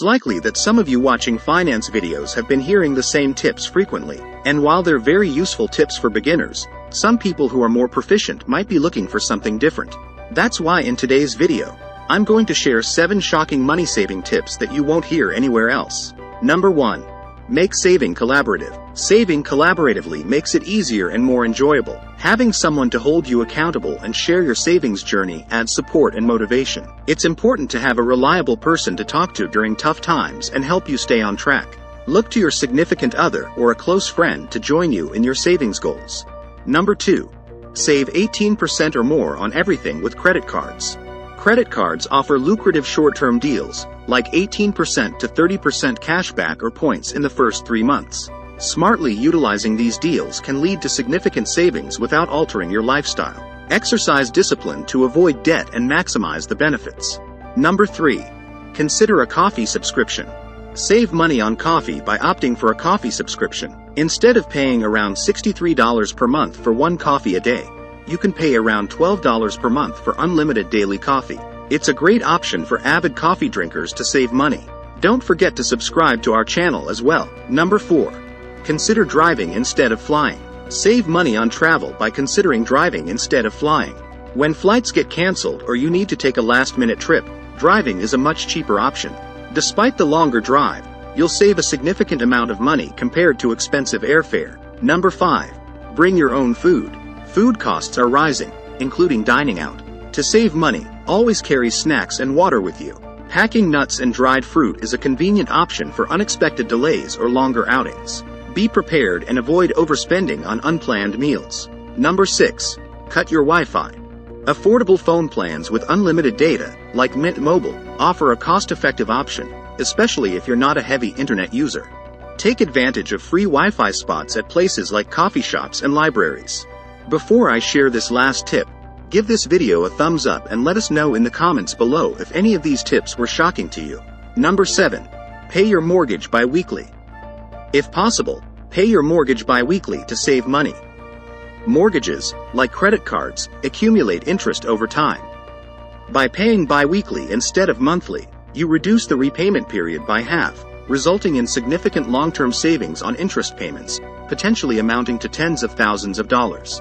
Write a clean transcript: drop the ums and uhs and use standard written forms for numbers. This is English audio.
It's likely that some of you watching finance videos have been hearing the same tips frequently, and while they're very useful tips for beginners, some people who are more proficient might be looking for something different. That's why in today's video, I'm going to share 7 shocking money-saving tips that you won't hear anywhere else. Number 1. Make saving collaborative. Saving collaboratively makes it easier and more enjoyable. Having someone to hold you accountable and share your savings journey adds support and motivation. It's important to have a reliable person to talk to during tough times and help you stay on track. Look to your significant other or a close friend to join you in your savings goals. Number 2. Save 18% or more on everything with credit cards. Credit cards offer lucrative short-term deals, like 18% to 30% cashback or points in the first 3 months. Smartly utilizing these deals can lead to significant savings without altering your lifestyle. Exercise discipline to avoid debt and maximize the benefits. Number 3. Consider a coffee subscription. Save money on coffee by opting for a coffee subscription. Instead of paying around $63 per month for one coffee a day, you can pay around $12 per month for unlimited daily coffee. It's a great option for avid coffee drinkers to save money. Don't forget to subscribe to our channel as well. Number 4. Consider driving instead of flying. Save money on travel by considering driving instead of flying. When flights get canceled or you need to take a last-minute trip, driving is a much cheaper option. Despite the longer drive, you'll save a significant amount of money compared to expensive airfare. Number 5. Bring your own food. Food costs are rising, including dining out. To save money, always carry snacks and water with you. Packing nuts and dried fruit is a convenient option for unexpected delays or longer outings. Be prepared and avoid overspending on unplanned meals. Number 6. Cut your Wi-Fi. Affordable phone plans with unlimited data, like Mint Mobile, offer a cost-effective option, especially if you're not a heavy internet user. Take advantage of free Wi-Fi spots at places like coffee shops and libraries. Before I share this last tip, give this video a thumbs up and let us know in the comments below if any of these tips were shocking to you. Number 7. Pay your mortgage bi-weekly. If possible, pay your mortgage bi-weekly to save money. Mortgages, like credit cards, accumulate interest over time. By paying bi-weekly instead of monthly, you reduce the repayment period by half, resulting in significant long-term savings on interest payments, potentially amounting to tens of thousands of dollars.